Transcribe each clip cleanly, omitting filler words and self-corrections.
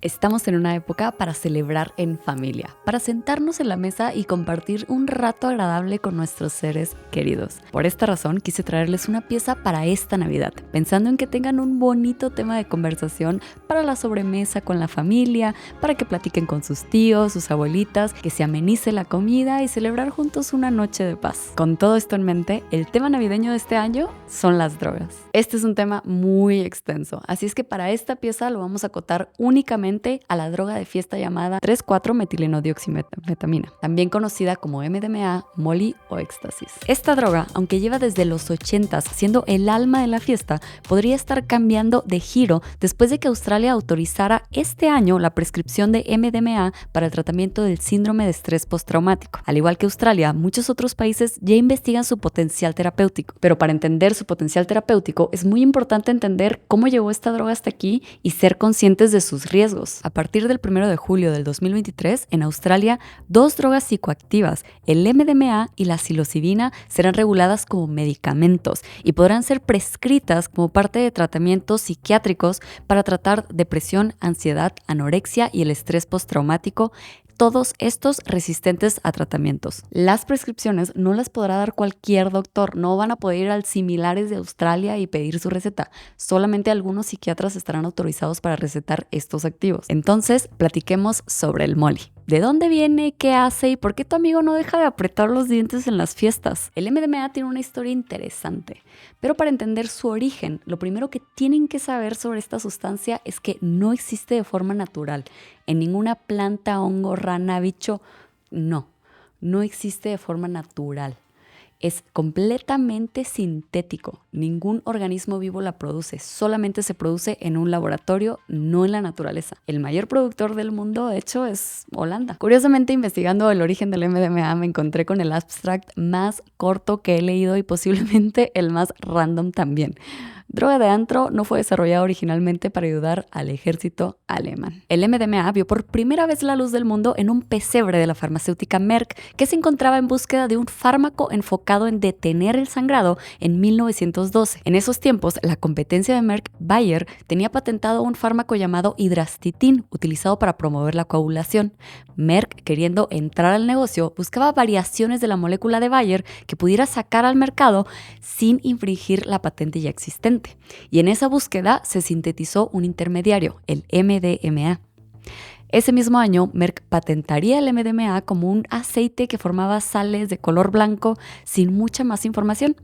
Estamos en una época para celebrar en familia, para sentarnos en la mesa y compartir un rato agradable con nuestros seres queridos. Por esta razón quise traerles una pieza para esta Navidad, pensando en que tengan un bonito tema de conversación para la sobremesa con la familia, para que platiquen con sus tíos, sus abuelitas, que se amenice la comida y celebrar juntos una noche de paz. Con todo esto en mente, el tema navideño de este año son las drogas. Este es un tema muy extenso, así es que para esta pieza lo vamos a acotar únicamente a la droga de fiesta llamada 3,4-metileno-dioximetamina, también conocida como MDMA, Molly o éxtasis. Esta droga, aunque lleva desde los 80s siendo el alma de la fiesta, podría estar cambiando de giro después de que Australia autorizara este año la prescripción de MDMA para el tratamiento del síndrome de estrés postraumático. Al igual que Australia, muchos otros países ya investigan su potencial terapéutico. Pero para entender su potencial terapéutico es muy importante entender cómo llegó esta droga hasta aquí y ser conscientes de sus riesgos. A partir del 1 de julio del 2023, en Australia, 2 drogas psicoactivas, el MDMA y la psilocibina, serán reguladas como medicamentos y podrán ser prescritas como parte de tratamientos psiquiátricos para tratar depresión, ansiedad, anorexia y el estrés postraumático, todos estos resistentes a tratamientos. Las prescripciones no las podrá dar cualquier doctor, no van a poder ir al Similares de Australia y pedir su receta. Solamente algunos psiquiatras estarán autorizados para recetar estos activos. Entonces, platiquemos sobre el Molly. ¿De dónde viene? ¿Qué hace? ¿Y por qué tu amigo no deja de apretar los dientes en las fiestas? El MDMA tiene una historia interesante, pero para entender su origen, lo primero que tienen que saber sobre esta sustancia es que no existe de forma natural. En ninguna planta, hongo, rana, bicho, no existe de forma natural. Es completamente sintético. Ningún organismo vivo la produce. Solamente se produce en un laboratorio, no en la naturaleza. El mayor productor del mundo, de hecho, es Holanda. Curiosamente, investigando el origen del MDMA, me encontré con el abstract más corto que he leído y posiblemente el más random también. Droga de antro no fue desarrollada originalmente para ayudar al ejército alemán. El MDMA vio por primera vez la luz del mundo en un pesebre de la farmacéutica Merck, que se encontraba en búsqueda de un fármaco enfocado en detener el sangrado en 1912. En esos tiempos, la competencia de Merck, Bayer, tenía patentado un fármaco llamado hidrastitin, utilizado para promover la coagulación. Merck, queriendo entrar al negocio, buscaba variaciones de la molécula de Bayer que pudiera sacar al mercado sin infringir la patente ya existente. Y en esa búsqueda se sintetizó un intermediario, el MDMA. Ese mismo año, Merck patentaría el MDMA como un aceite que formaba sales de color blanco sin mucha más información.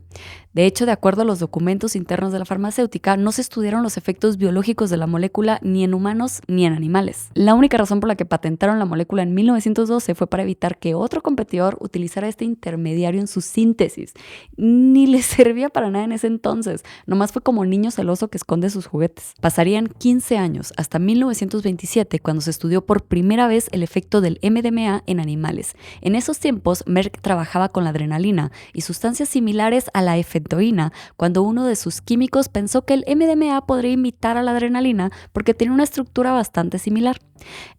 De hecho, de acuerdo a los documentos internos de la farmacéutica, no se estudiaron los efectos biológicos de la molécula ni en humanos ni en animales. La única razón por la que patentaron la molécula en 1912 fue para evitar que otro competidor utilizara este intermediario en su síntesis. Ni les servía para nada en ese entonces, nomás fue como niño celoso que esconde sus juguetes. Pasarían 15 años, hasta 1927, cuando se estudió por primera vez el efecto del MDMA en animales. En esos tiempos, Merck trabajaba con la adrenalina y sustancias similares a la efedrina, cuando uno de sus químicos pensó que el MDMA podría imitar a la adrenalina porque tenía una estructura bastante similar.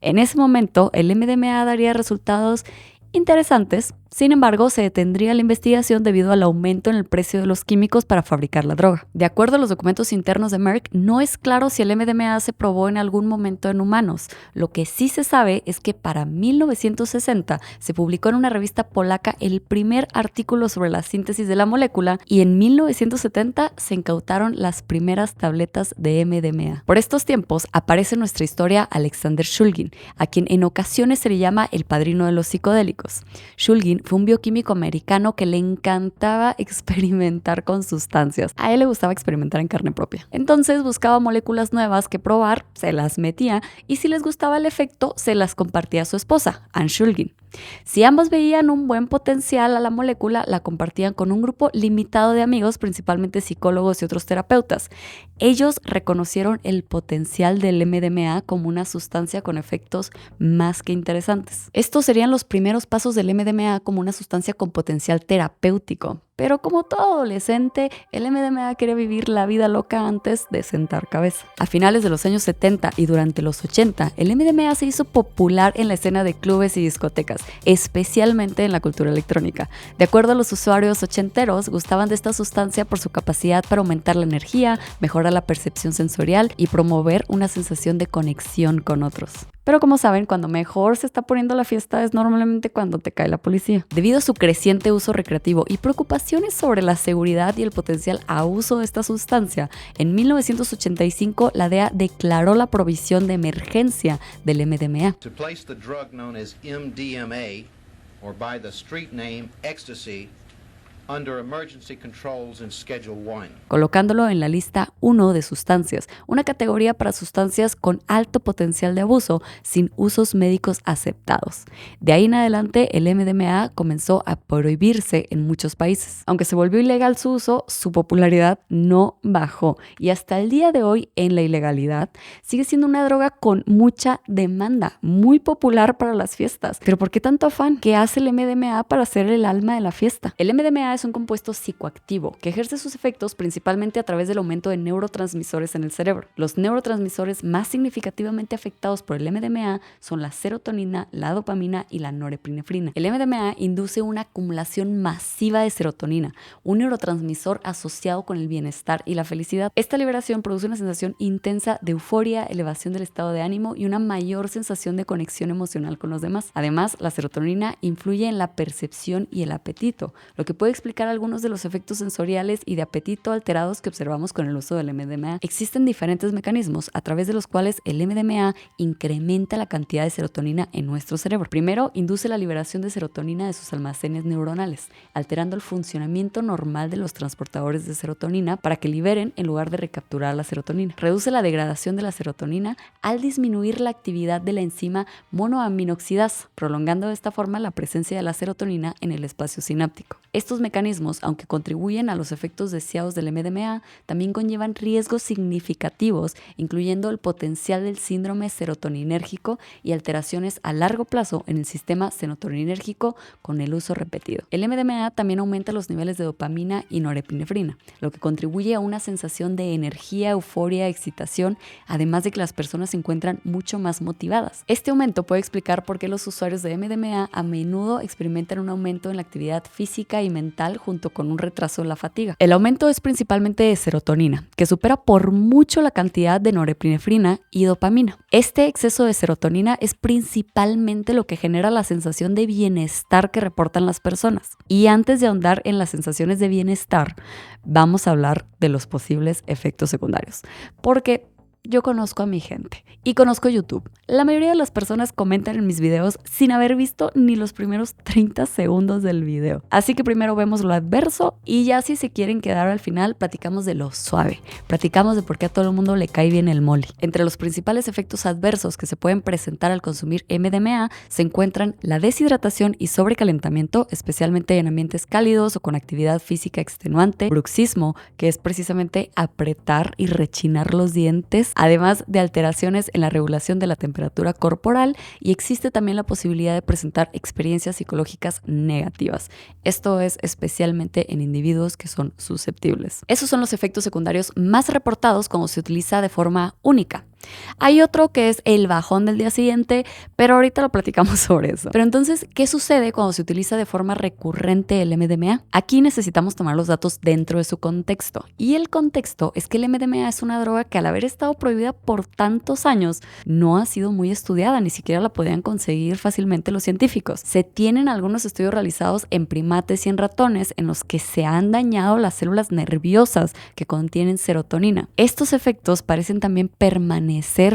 En ese momento, el MDMA daría resultados interesantes. Sin embargo, se detendría la investigación debido al aumento en el precio de los químicos para fabricar la droga. De acuerdo a los documentos internos de Merck, no es claro si el MDMA se probó en algún momento en humanos. Lo que sí se sabe es que para 1960 se publicó en una revista polaca el primer artículo sobre la síntesis de la molécula y en 1970 se incautaron las primeras tabletas de MDMA. Por estos tiempos aparece en nuestra historia Alexander Shulgin, a quien en ocasiones se le llama el padrino de los psicodélicos. Shulgin fue un bioquímico americano que le encantaba experimentar con sustancias. A él le gustaba experimentar en carne propia. Entonces buscaba moléculas nuevas que probar, se las metía y si les gustaba el efecto, se las compartía a su esposa, Anne Shulgin. Si ambos veían un buen potencial a la molécula, la compartían con un grupo limitado de amigos, principalmente psicólogos y otros terapeutas. Ellos reconocieron el potencial del MDMA como una sustancia con efectos más que interesantes. Estos serían los primeros pasos del MDMA como una sustancia con potencial terapéutico. Pero como todo adolescente, el MDMA quería vivir la vida loca antes de sentar cabeza. A finales de los años 70 y durante los 80, el MDMA se hizo popular en la escena de clubes y discotecas, especialmente en la cultura electrónica. De acuerdo a los usuarios ochenteros, gustaban de esta sustancia por su capacidad para aumentar la energía, mejorar la percepción sensorial y promover una sensación de conexión con otros. Pero como saben, cuando mejor se está poniendo la fiesta es normalmente cuando te cae la policía. Debido a su creciente uso recreativo y preocupaciones sobre la seguridad y el potencial abuso de esta sustancia, en 1985 la DEA declaró la provisión de emergencia del MDMA. To place the drug known as MDMA, or by the street name ecstasy, under emergency controls in Schedule 1. Colocándolo en la lista 1 de sustancias, una categoría para sustancias con alto potencial de abuso sin usos médicos aceptados. De ahí en adelante, el MDMA comenzó a prohibirse en muchos países. Aunque se volvió ilegal su uso, su popularidad no bajó y hasta el día de hoy, en la ilegalidad, sigue siendo una droga con mucha demanda, muy popular para las fiestas. ¿Pero por qué tanto afán? ¿Qué hace el MDMA para ser el alma de la fiesta? El MDMA es un compuesto psicoactivo que ejerce sus efectos principalmente a través del aumento de neurotransmisores en el cerebro. Los neurotransmisores más significativamente afectados por el MDMA son la serotonina, la dopamina y la norepinefrina. El MDMA induce una acumulación masiva de serotonina, un neurotransmisor asociado con el bienestar y la felicidad. Esta liberación produce una sensación intensa de euforia, elevación del estado de ánimo y una mayor sensación de conexión emocional con los demás. Además, la serotonina influye en la percepción y el apetito, lo que puede explicar algunos de los efectos sensoriales y de apetito alterados que observamos con el uso del MDMA. Existen diferentes mecanismos a través de los cuales el MDMA incrementa la cantidad de serotonina en nuestro cerebro. Primero, induce la liberación de serotonina de sus almacenes neuronales, alterando el funcionamiento normal de los transportadores de serotonina para que liberen en lugar de recapturar la serotonina. Reduce la degradación de la serotonina al disminuir la actividad de la enzima monoaminoxidasa, prolongando de esta forma la presencia de la serotonina en el espacio sináptico. Estos mecanismos, aunque contribuyen a los efectos deseados del MDMA, también conllevan riesgos significativos, incluyendo el potencial del síndrome serotoninérgico y alteraciones a largo plazo en el sistema serotoninérgico con el uso repetido. El MDMA también aumenta los niveles de dopamina y norepinefrina, lo que contribuye a una sensación de energía, euforia, excitación, además de que las personas se encuentran mucho más motivadas. Este aumento puede explicar por qué los usuarios de MDMA a menudo experimentan un aumento en la actividad física y mental junto con un retraso en la fatiga. El aumento es principalmente de serotonina, que supera por mucho la cantidad de norepinefrina y dopamina. Este exceso de serotonina es principalmente lo que genera la sensación de bienestar que reportan las personas. Y antes de ahondar en las sensaciones de bienestar, vamos a hablar de los posibles efectos secundarios. Porque yo conozco a mi gente y conozco YouTube. La mayoría de las personas comentan en mis videos sin haber visto ni los primeros 30 segundos del video. Así que primero vemos lo adverso y ya si se quieren quedar al final, platicamos de lo suave. Platicamos de por qué a todo el mundo le cae bien el mole. Entre los principales efectos adversos que se pueden presentar al consumir MDMA se encuentran la deshidratación y sobrecalentamiento, especialmente en ambientes cálidos o con actividad física extenuante, bruxismo, que es precisamente apretar y rechinar los dientes, además de alteraciones en la regulación de la temperatura corporal, y existe también la posibilidad de presentar experiencias psicológicas negativas. Esto es especialmente en individuos que son susceptibles. Esos son los efectos secundarios más reportados cuando se utiliza de forma única. Hay otro que es el bajón del día siguiente, pero ahorita lo platicamos sobre eso. Pero entonces, ¿qué sucede cuando se utiliza de forma recurrente el MDMA? Aquí necesitamos tomar los datos dentro de su contexto. Y el contexto es que el MDMA es una droga que al haber estado prohibida por tantos años, no ha sido muy estudiada, ni siquiera la podían conseguir fácilmente los científicos. Se tienen algunos estudios realizados en primates y en ratones en los que se han dañado las células nerviosas que contienen serotonina. Estos efectos parecen también permanecer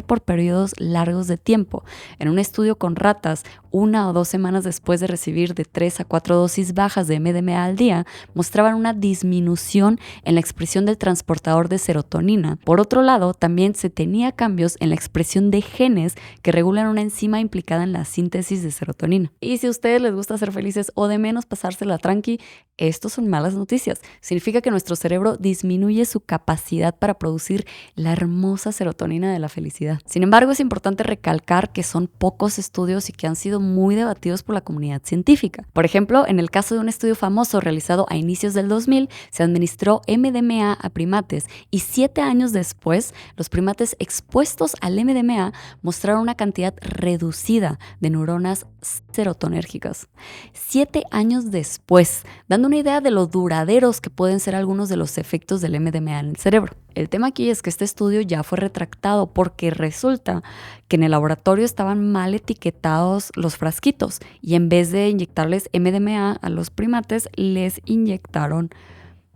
por periodos largos de tiempo. En un estudio con ratas, 1 o 2 semanas después de recibir de 3 a 4 dosis bajas de MDMA al día, mostraban una disminución en la expresión del transportador de serotonina. Por otro lado, también se tenía cambios en la expresión de genes que regulan una enzima implicada en la síntesis de serotonina. Y si a ustedes les gusta ser felices o de menos pasársela tranqui, estos son malas noticias. Significa que nuestro cerebro disminuye su capacidad para producir la hermosa serotonina de la felicidad. Sin embargo, es importante recalcar que son pocos estudios y que han sido muy debatidos por la comunidad científica. Por ejemplo, en el caso de un estudio famoso realizado a inicios del 2000, se administró MDMA a primates y 7 años después, los primates expuestos al MDMA mostraron una cantidad reducida de neuronas serotonérgicas. 7 años después, dando una idea de lo duraderos que pueden ser algunos de los efectos del MDMA en el cerebro. El tema aquí es que este estudio ya fue retractado porque resulta que en el laboratorio estaban mal etiquetados los frasquitos y en vez de inyectarles MDMA a los primates, les inyectaron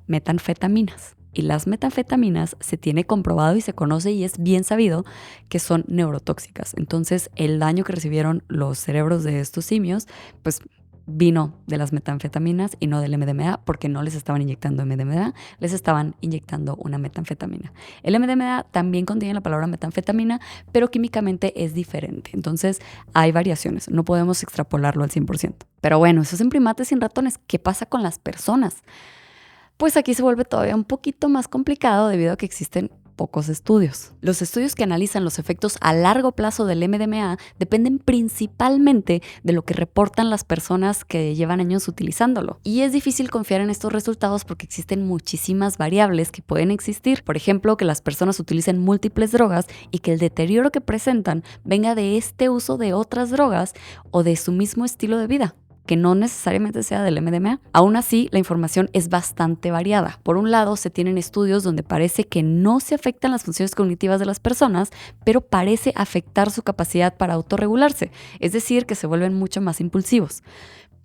metanfetaminas. Y las metanfetaminas se tiene comprobado y se conoce y es bien sabido que son neurotóxicas. Entonces, el daño que recibieron los cerebros de estos simios, pues vino de las metanfetaminas y no del MDMA, porque no les estaban inyectando MDMA, les estaban inyectando una metanfetamina. El MDMA también contiene la palabra metanfetamina, pero químicamente es diferente. Entonces, hay variaciones. No podemos extrapolarlo al 100%. Pero bueno, eso es en primates y en ratones. ¿Qué pasa con las personas? Pues aquí se vuelve todavía un poquito más complicado debido a que existen pocos estudios. Los estudios que analizan los efectos a largo plazo del MDMA dependen principalmente de lo que reportan las personas que llevan años utilizándolo. Y es difícil confiar en estos resultados porque existen muchísimas variables que pueden existir. Por ejemplo, que las personas utilicen múltiples drogas y que el deterioro que presentan venga de este uso de otras drogas o de su mismo estilo de vida, que no necesariamente sea del MDMA. Aún así, la información es bastante variada. Por un lado, se tienen estudios donde parece que no se afectan las funciones cognitivas de las personas, pero parece afectar su capacidad para autorregularse, es decir, que se vuelven mucho más impulsivos.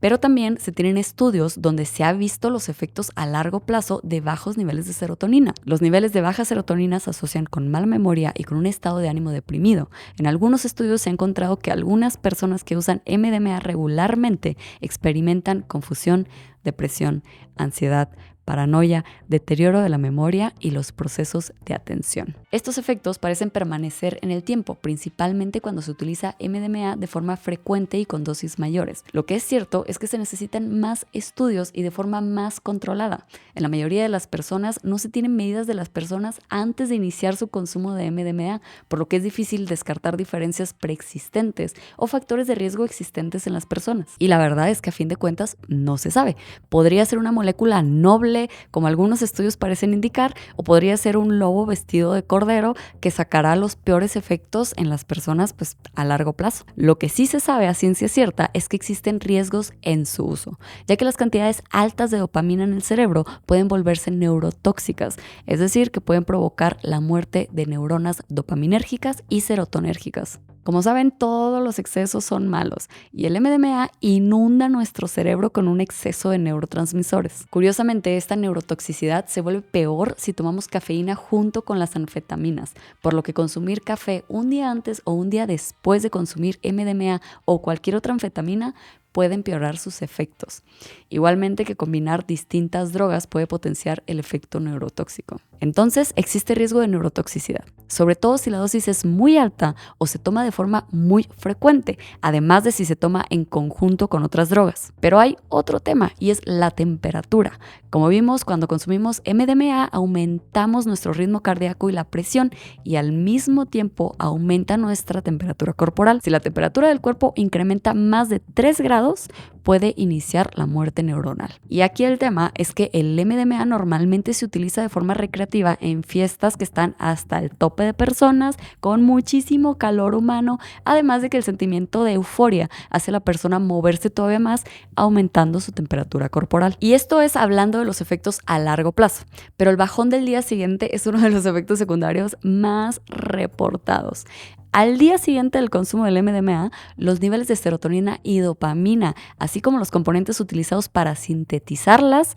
Pero también se tienen estudios donde se ha visto los efectos a largo plazo de bajos niveles de serotonina. Los niveles de baja serotonina se asocian con mala memoria y con un estado de ánimo deprimido. En algunos estudios se ha encontrado que algunas personas que usan MDMA regularmente experimentan confusión, depresión, ansiedad, paranoia, deterioro de la memoria y los procesos de atención. Estos efectos parecen permanecer en el tiempo, principalmente cuando se utiliza MDMA de forma frecuente y con dosis mayores. Lo que es cierto es que se necesitan más estudios y de forma más controlada. En la mayoría de las personas no se tienen medidas de las personas antes de iniciar su consumo de MDMA, por lo que es difícil descartar diferencias preexistentes o factores de riesgo existentes en las personas. Y la verdad es que a fin de cuentas no se sabe. Podría ser una molécula noble, como algunos estudios parecen indicar, o podría ser un lobo vestido de cordero que sacará los peores efectos en las personas pues, a largo plazo. Lo que sí se sabe a ciencia cierta es que existen riesgos en su uso, ya que las cantidades altas de dopamina en el cerebro pueden volverse neurotóxicas, es decir, que pueden provocar la muerte de neuronas dopaminérgicas y serotonérgicas. Como saben, todos los excesos son malos y el MDMA inunda nuestro cerebro con un exceso de neurotransmisores. Curiosamente, esta neurotoxicidad se vuelve peor si tomamos cafeína junto con las anfetaminas, por lo que consumir café un día antes o un día después de consumir MDMA o cualquier otra anfetamina puede empeorar sus efectos. Igualmente que combinar distintas drogas puede potenciar el efecto neurotóxico. Entonces, existe riesgo de neurotoxicidad, sobre todo si la dosis es muy alta o se toma de forma muy frecuente, además de si se toma en conjunto con otras drogas. Pero hay otro tema y es la temperatura. Como vimos, cuando consumimos MDMA aumentamos nuestro ritmo cardíaco y la presión y al mismo tiempo aumenta nuestra temperatura corporal. Si la temperatura del cuerpo incrementa más de 3 grados, puede iniciar la muerte neuronal. Y aquí el tema es que el MDMA normalmente se utiliza de forma recreativa en fiestas que están hasta el tope de personas, con muchísimo calor humano, además de que el sentimiento de euforia hace a la persona moverse todavía más, aumentando su temperatura corporal. Y esto es hablando de los efectos a largo plazo, pero el bajón del día siguiente es uno de los efectos secundarios más reportados. Al día siguiente del consumo del MDMA, los niveles de serotonina y dopamina, así como los componentes utilizados para sintetizarlas,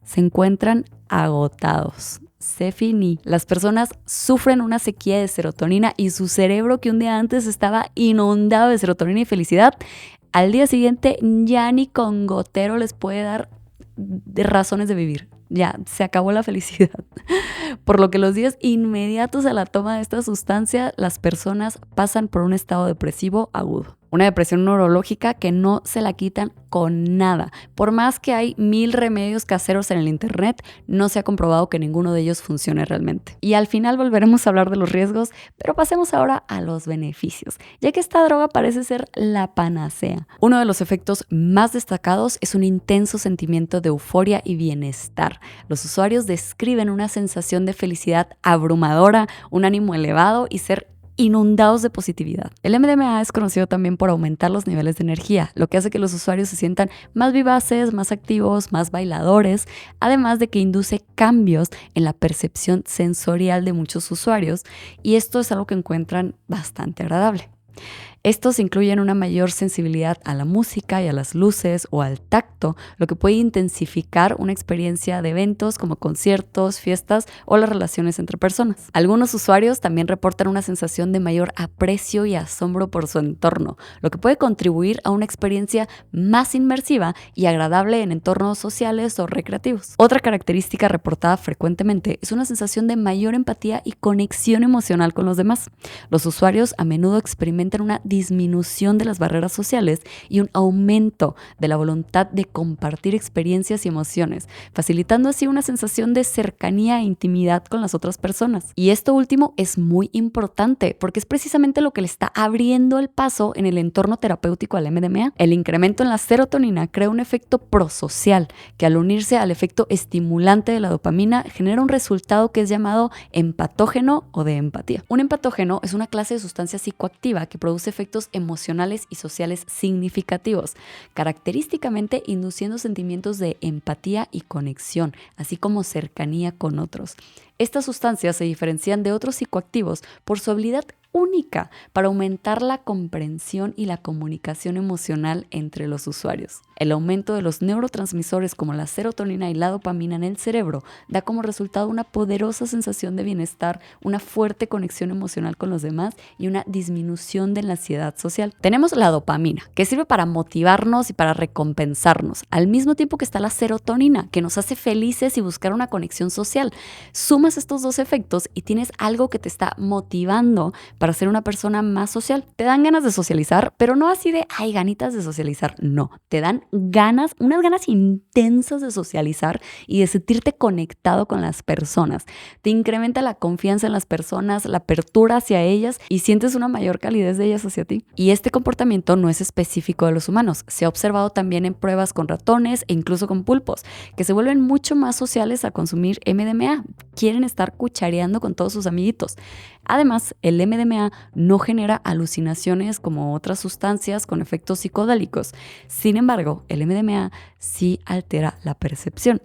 se encuentran agotados. Se finí. Las personas sufren una sequía de serotonina y su cerebro, que un día antes estaba inundado de serotonina y felicidad, al día siguiente ya ni con gotero les puede dar de razones de vivir. Ya, se acabó la felicidad. Por lo que los días inmediatos a la toma de esta sustancia, las personas pasan por un estado depresivo agudo. Una depresión neurológica que no se la quitan con nada. Por más que hay 1000 remedios caseros en el internet, no se ha comprobado que ninguno de ellos funcione realmente. Y al final volveremos a hablar de los riesgos, pero pasemos ahora a los beneficios, ya que esta droga parece ser la panacea. Uno de los efectos más destacados es un intenso sentimiento de euforia y bienestar. Los usuarios describen una sensación de felicidad abrumadora, un ánimo elevado y ser inundados de positividad. El MDMA es conocido también por aumentar los niveles de energía, lo que hace que los usuarios se sientan más vivaces, más activos, más bailadores, además de que induce cambios en la percepción sensorial de muchos usuarios, y esto es algo que encuentran bastante agradable. Estos incluyen una mayor sensibilidad a la música y a las luces o al tacto, lo que puede intensificar una experiencia de eventos como conciertos, fiestas o las relaciones entre personas. Algunos usuarios también reportan una sensación de mayor aprecio y asombro por su entorno, lo que puede contribuir a una experiencia más inmersiva y agradable en entornos sociales o recreativos. Otra característica reportada frecuentemente es una sensación de mayor empatía y conexión emocional con los demás. Los usuarios a menudo experimentan una disminución de las barreras sociales y un aumento de la voluntad de compartir experiencias y emociones, facilitando así una sensación de cercanía e intimidad con las otras personas. Y esto último es muy importante porque es precisamente lo que le está abriendo el paso en el entorno terapéutico al MDMA. El incremento en la serotonina crea un efecto prosocial que, al unirse al efecto estimulante de la dopamina, genera un resultado que es llamado empatógeno o de empatía. Un empatógeno es una clase de sustancia psicoactiva que produce efectos emocionales y sociales significativos, característicamente induciendo sentimientos de empatía y conexión, así como cercanía con otros. Estas sustancias se diferencian de otros psicoactivos por su habilidad única para aumentar la comprensión y la comunicación emocional entre los usuarios. El aumento de los neurotransmisores como la serotonina y la dopamina en el cerebro da como resultado una poderosa sensación de bienestar, una fuerte conexión emocional con los demás y una disminución de la ansiedad social. Tenemos la dopamina, que sirve para motivarnos y para recompensarnos, al mismo tiempo que está la serotonina, que nos hace felices y buscar una conexión social. Sumas estos dos efectos y tienes algo que te está motivando para ser una persona más social. Te dan ganas de socializar, pero no así de, ay, ganitas de socializar. No, te dan ganas, unas ganas intensas de socializar y de sentirte conectado con las personas. Te incrementa la confianza en las personas, la apertura hacia ellas y sientes una mayor calidez de ellas hacia ti. Y este comportamiento no es específico de los humanos. Se ha observado también en pruebas con ratones e incluso con pulpos, que se vuelven mucho más sociales al consumir MDMA. Quieren estar cuchareando con todos sus amiguitos. Además, el MDMA no genera alucinaciones como otras sustancias con efectos psicodélicos. Sin embargo, el MDMA sí altera la percepción,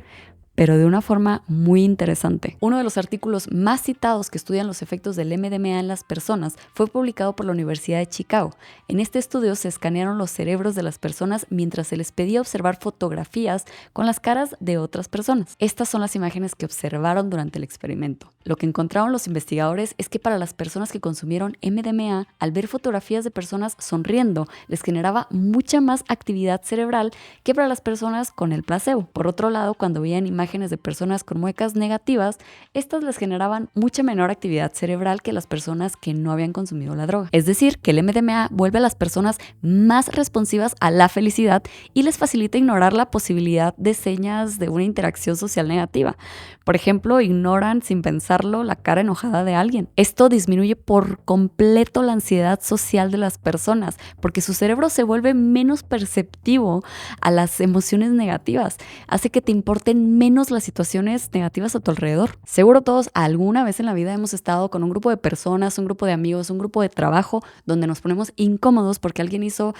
pero de una forma muy interesante. Uno de los artículos más citados que estudian los efectos del MDMA en las personas fue publicado por la Universidad de Chicago. En este estudio se escanearon los cerebros de las personas mientras se les pedía observar fotografías con las caras de otras personas. Estas son las imágenes que observaron durante el experimento. Lo que encontraron los investigadores es que para las personas que consumieron MDMA, al ver fotografías de personas sonriendo, les generaba mucha más actividad cerebral que para las personas con el placebo. Por otro lado, cuando veían imágenes de personas con muecas negativas, estas les generaban mucha menor actividad cerebral que las personas que no habían consumido la droga. Es decir, que el MDMA vuelve a las personas más responsivas a la felicidad y les facilita ignorar la posibilidad de señas de una interacción social negativa. Por ejemplo, ignoran sin pensarlo la cara enojada de alguien. Esto disminuye por completo la ansiedad social de las personas, porque su cerebro se vuelve menos perceptivo a las emociones negativas. Hace que te importen menos las situaciones negativas a tu alrededor. Seguro todos alguna vez en la vida hemos estado con un grupo de personas, un grupo de amigos, un grupo de trabajo, donde nos ponemos incómodos porque alguien hizo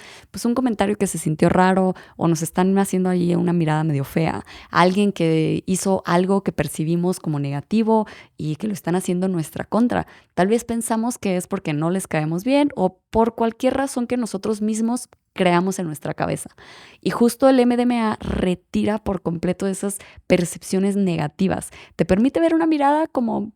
un comentario que se sintió raro o nos están haciendo ahí una mirada medio fea. Alguien que hizo algo que percibimos como negativo y que lo están haciendo en nuestra contra. Tal vez pensamos que es porque no les caemos bien o por cualquier razón que nosotros mismos creamos en nuestra cabeza. Y justo el MDMA retira por completo esas percepciones negativas. Te permite ver una mirada como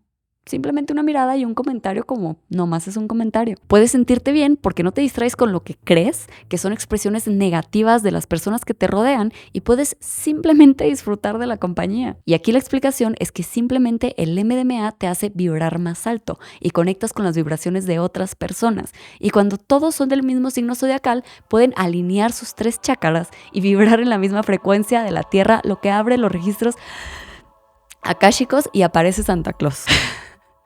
simplemente una mirada y un comentario como nomás es un comentario. Puedes sentirte bien porque no te distraes con lo que crees que son expresiones negativas de las personas que te rodean y puedes simplemente disfrutar de la compañía. Y aquí la explicación es que simplemente el MDMA te hace vibrar más alto y conectas con las vibraciones de otras personas. Y cuando todos son del mismo signo zodiacal, pueden alinear sus 3 chakras y vibrar en la misma frecuencia de la Tierra, lo que abre los registros akáshicos y aparece Santa Claus.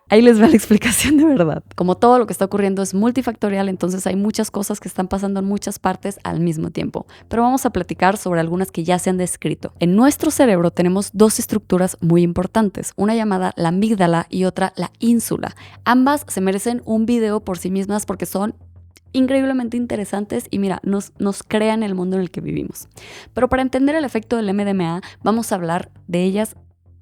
Ahí les va la explicación de verdad. Como todo lo que está ocurriendo es multifactorial, entonces hay muchas cosas que están pasando en muchas partes al mismo tiempo. Pero vamos a platicar sobre algunas que ya se han descrito. En nuestro cerebro tenemos 2 estructuras muy importantes, una llamada la amígdala y otra la ínsula. Ambas se merecen un video por sí mismas porque son increíblemente interesantes y mira, nos crean el mundo en el que vivimos. Pero para entender el efecto del MDMA, vamos a hablar de ellas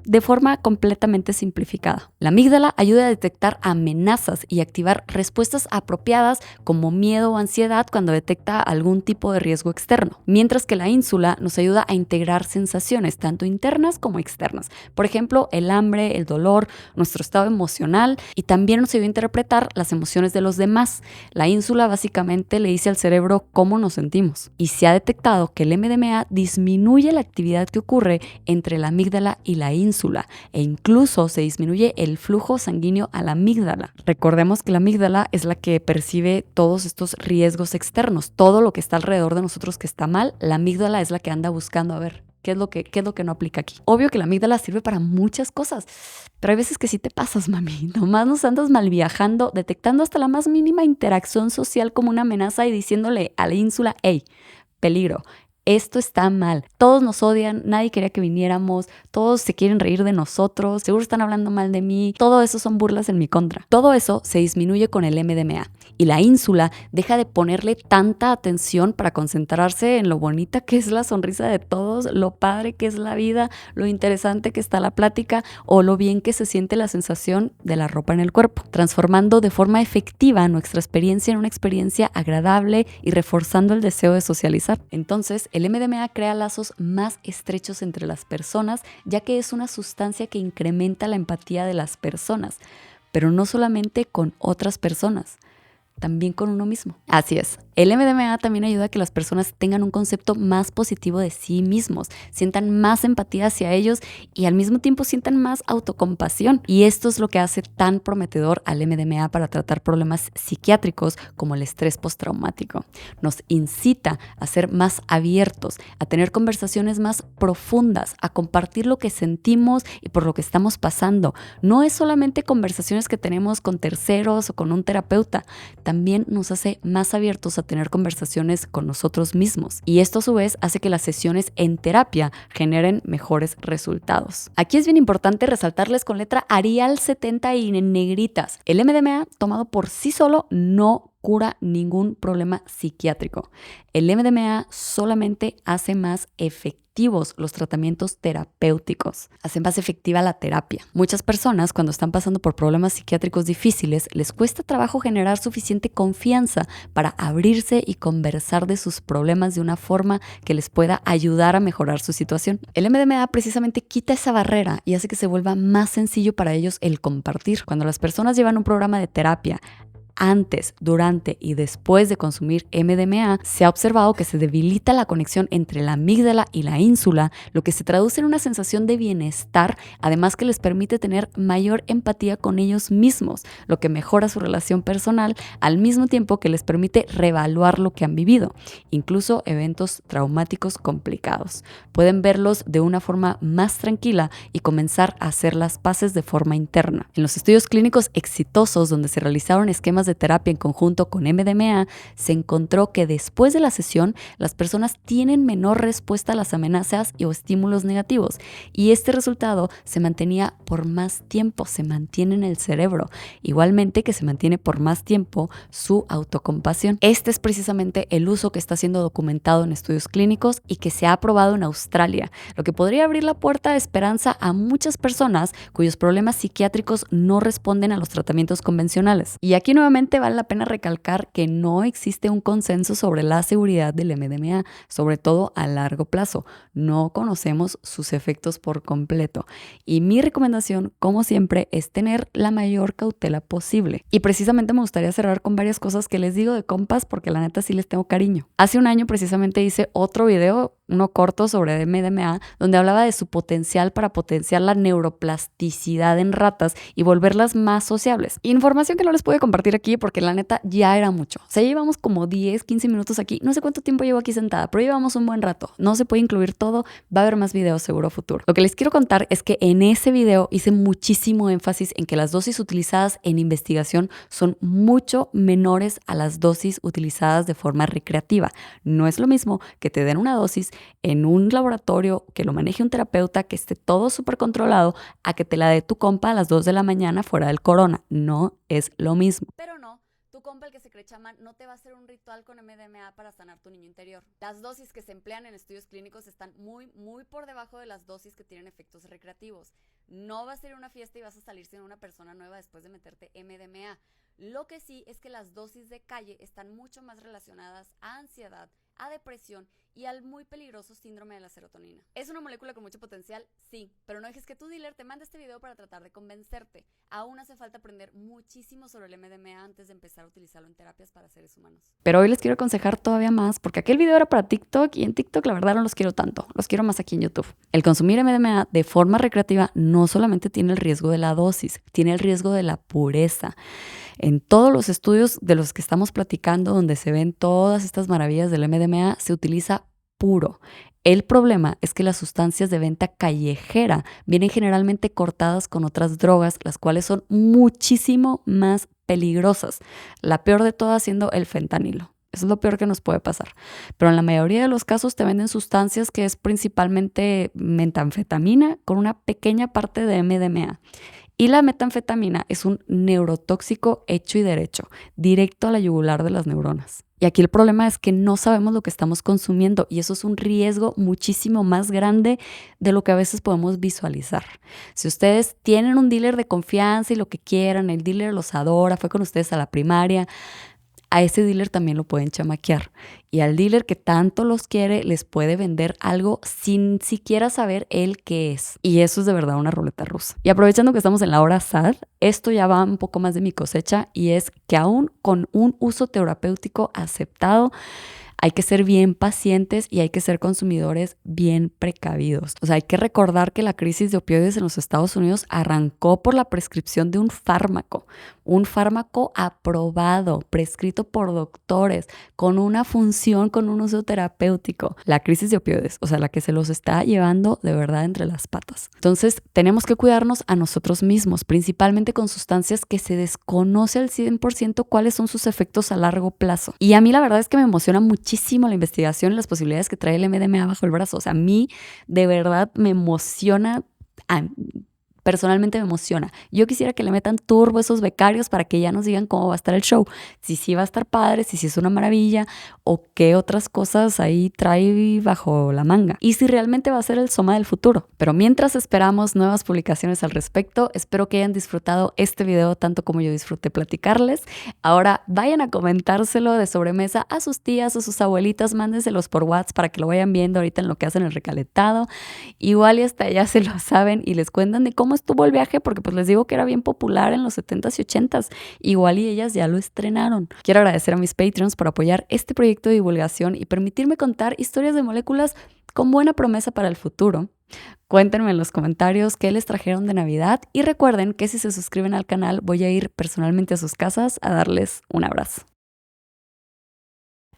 de forma completamente simplificada. La amígdala ayuda a detectar amenazas y activar respuestas apropiadas como miedo o ansiedad cuando detecta algún tipo de riesgo externo, mientras que la ínsula nos ayuda a integrar sensaciones tanto internas como externas. Por ejemplo, el hambre, el dolor, nuestro estado emocional, y también nos ayuda a interpretar las emociones de los demás. La ínsula básicamente le dice al cerebro cómo nos sentimos, y se ha detectado que el MDMA disminuye la actividad que ocurre entre la amígdala y la ínsula, e incluso se disminuye el flujo sanguíneo a la amígdala. Recordemos que la amígdala es la que percibe todos estos riesgos externos, todo lo que está alrededor de nosotros que está mal. La amígdala es la que anda buscando a ver qué es lo que no aplica aquí. Obvio que la amígdala sirve para muchas cosas, pero hay veces que sí te pasas, mami. Nomás nos andas mal viajando, detectando hasta la más mínima interacción social como una amenaza y diciéndole a la ínsula, hey, peligro. Esto está mal, todos nos odian, nadie quería que viniéramos, todos se quieren reír de nosotros, seguro están hablando mal de mí, todo eso son burlas en mi contra. Todo eso se disminuye con el MDMA y la ínsula deja de ponerle tanta atención para concentrarse en lo bonita que es la sonrisa de todos, lo padre que es la vida, lo interesante que está la plática o lo bien que se siente la sensación de la ropa en el cuerpo, transformando de forma efectiva nuestra experiencia en una experiencia agradable y reforzando el deseo de socializar. Entonces, el MDMA crea lazos más estrechos entre las personas, ya que es una sustancia que incrementa la empatía de las personas, pero no solamente con otras personas, también con uno mismo. Así es. El MDMA también ayuda a que las personas tengan un concepto más positivo de sí mismos, sientan más empatía hacia ellos y al mismo tiempo sientan más autocompasión. Y esto es lo que hace tan prometedor al MDMA para tratar problemas psiquiátricos como el estrés postraumático. Nos incita a ser más abiertos, a tener conversaciones más profundas, a compartir lo que sentimos y por lo que estamos pasando. No es solamente conversaciones que tenemos con terceros o con un terapeuta, también nos hace más abiertos a tener conversaciones con nosotros mismos. Y esto a su vez hace que las sesiones en terapia generen mejores resultados. Aquí es bien importante resaltarles con letra Arial 70 y en negritas. El MDMA tomado por sí solo no cura ningún problema psiquiátrico. El MDMA solamente hace más efectivos los tratamientos terapéuticos, hace más efectiva la terapia. Muchas personas cuando están pasando por problemas psiquiátricos difíciles les cuesta trabajo generar suficiente confianza para abrirse y conversar de sus problemas de una forma que les pueda ayudar a mejorar su situación. El MDMA precisamente quita esa barrera y hace que se vuelva más sencillo para ellos el compartir. Cuando las personas llevan un programa de terapia antes, durante y después de consumir MDMA, se ha observado que se debilita la conexión entre la amígdala y la ínsula, lo que se traduce en una sensación de bienestar, además que les permite tener mayor empatía con ellos mismos, lo que mejora su relación personal, al mismo tiempo que les permite reevaluar lo que han vivido, incluso eventos traumáticos complicados. Pueden verlos de una forma más tranquila y comenzar a hacer las paces de forma interna. En los estudios clínicos exitosos donde se realizaron esquemas de terapia en conjunto con MDMA, se encontró que después de la sesión las personas tienen menor respuesta a las amenazas o estímulos negativos y este resultado se mantenía por más tiempo, se mantiene en el cerebro, igualmente que se mantiene por más tiempo su autocompasión. Este es precisamente el uso que está siendo documentado en estudios clínicos y que se ha aprobado en Australia, lo que podría abrir la puerta de esperanza a muchas personas cuyos problemas psiquiátricos no responden a los tratamientos convencionales. Y aquí nuevamente Nuevamente vale la pena recalcar que no existe un consenso sobre la seguridad del MDMA, sobre todo a largo plazo. No conocemos sus efectos por completo. Y mi recomendación, como siempre, es tener la mayor cautela posible. Y precisamente me gustaría cerrar con varias cosas que les digo de compas porque la neta sí les tengo cariño. Hace un año precisamente hice otro video, uno corto sobre MDMA, donde hablaba de su potencial para potenciar la neuroplasticidad en ratas y volverlas más sociables. Información que no les pude compartir aquí porque la neta ya era mucho. O sea, llevamos como 10, 15 minutos aquí. No sé cuánto tiempo llevo aquí sentada, pero llevamos un buen rato. No se puede incluir todo. Va a haber más videos seguro futuro. Lo que les quiero contar es que en ese video hice muchísimo énfasis en que las dosis utilizadas en investigación son mucho menores a las dosis utilizadas de forma recreativa. No es lo mismo que te den una dosis en un laboratorio, que lo maneje un terapeuta, que esté todo súper controlado, a que te la dé tu compa a las 2 de la mañana fuera del corona. No es lo mismo. Pero no, tu compa, el que se cree chamán, no te va a hacer un ritual con MDMA para sanar tu niño interior. Las dosis que se emplean en estudios clínicos están muy por debajo de las dosis que tienen efectos recreativos. No vas a ir a una fiesta y vas a salir siendo una persona nueva después de meterte MDMA. Lo que sí es que las dosis de calle están mucho más relacionadas a ansiedad, a depresión y al muy peligroso síndrome de la serotonina. ¿Es una molécula con mucho potencial? Sí, pero no dejes que tu dealer te mande este video para tratar de convencerte. Aún hace falta aprender muchísimo sobre el MDMA antes de empezar a utilizarlo en terapias para seres humanos. Pero hoy les quiero aconsejar todavía más, porque aquel video era para TikTok y en TikTok la verdad no los quiero tanto, los quiero más aquí en YouTube. El consumir MDMA de forma recreativa no solamente tiene el riesgo de la dosis, tiene el riesgo de la pureza. En todos los estudios de los que estamos platicando, donde se ven todas estas maravillas del MDMA, se utiliza puro. El problema es que las sustancias de venta callejera vienen generalmente cortadas con otras drogas, las cuales son muchísimo más peligrosas. La peor de todas siendo el fentanilo. Eso es lo peor que nos puede pasar. Pero en la mayoría de los casos te venden sustancias que es principalmente metanfetamina con una pequeña parte de MDMA. Y la metanfetamina es un neurotóxico hecho y derecho, directo a la yugular de las neuronas. Y aquí el problema es que no sabemos lo que estamos consumiendo y eso es un riesgo muchísimo más grande de lo que a veces podemos visualizar. Si ustedes tienen un dealer de confianza y lo que quieran, el dealer los adora, fue con ustedes a la primaria, a ese dealer también lo pueden chamaquear. Y al dealer que tanto los quiere, les puede vender algo sin siquiera saber él qué es. Y eso es de verdad una ruleta rusa. Y aprovechando que estamos en la hora sad, esto ya va un poco más de mi cosecha y es que aún con un uso terapéutico aceptado, hay que ser bien pacientes y hay que ser consumidores bien precavidos. O sea, hay que recordar que la crisis de opioides en los Estados Unidos arrancó por la prescripción de un fármaco aprobado, prescrito por doctores, con una función, con un uso terapéutico. La crisis de opioides, o sea, la que se los está llevando de verdad entre las patas. Entonces, tenemos que cuidarnos a nosotros mismos, principalmente con sustancias que se desconoce al 100% cuáles son sus efectos a largo plazo. Y a mí la verdad es que me emociona muchísimo la investigación y las posibilidades que trae el MDMA bajo el brazo. O sea, a mí de verdad me emociona. Personalmente me emociona. Yo quisiera que le metan turbo a esos becarios para que ya nos digan cómo va a estar el show. Si sí va a estar padre, si sí es una maravilla o qué otras cosas ahí trae bajo la manga. Y si realmente va a ser el Soma del futuro. Pero mientras esperamos nuevas publicaciones al respecto, espero que hayan disfrutado este video tanto como yo disfruté platicarles. Ahora vayan a comentárselo de sobremesa a sus tías o sus abuelitas. Mándenselos por WhatsApp para que lo vayan viendo ahorita en lo que hacen el recalentado. Igual y hasta ya se lo saben y les cuentan de cómo estuvo el viaje, porque pues les digo que era bien popular en los 70s y 80s. Igual y ellas ya lo estrenaron. Quiero agradecer a mis Patreons por apoyar este proyecto de divulgación y permitirme contar historias de moléculas con buena promesa para el futuro. Cuéntenme en los comentarios qué les trajeron de Navidad y recuerden que si se suscriben al canal voy a ir personalmente a sus casas a darles un abrazo.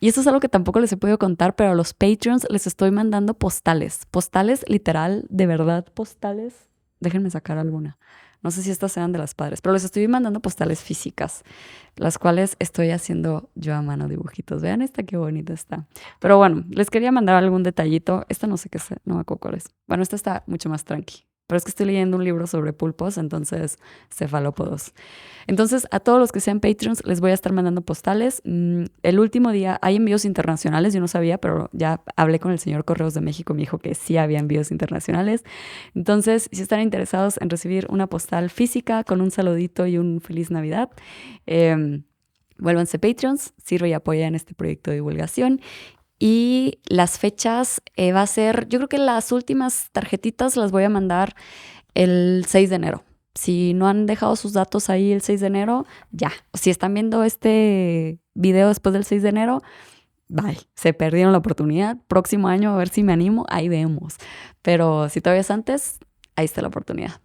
Y esto es algo que tampoco les he podido contar, pero a los Patreons les estoy mandando postales. Postales literal, de verdad, postales. Déjenme sacar alguna. No sé si estas sean de las padres, pero les estoy mandando postales físicas, las cuales estoy haciendo yo a mano dibujitos. Vean esta, qué bonita está. Pero bueno, les quería mandar algún detallito. Esta no sé qué sea, no me acuerdo cuál es. Bueno, esta está mucho más tranqui. Pero es que estoy leyendo un libro sobre pulpos, entonces cefalópodos. Entonces, a todos los que sean Patreons les voy a estar mandando postales. El último día hay envíos internacionales, yo no sabía, pero ya hablé con el señor Correos de México, me dijo que sí había envíos internacionales. Entonces, si están interesados en recibir una postal física con un saludito y un Feliz Navidad, Vuélvanse Patreons, sirve y apoya en este proyecto de divulgación. Y las fechas va a ser, yo creo que las últimas tarjetitas las voy a mandar el 6 de enero. Si no han dejado sus datos ahí el 6 de enero, ya. Si están viendo este video después del 6 de enero, bye. Se perdieron la oportunidad. Próximo año a ver si me animo, ahí vemos. Pero si todavía es antes, ahí está la oportunidad.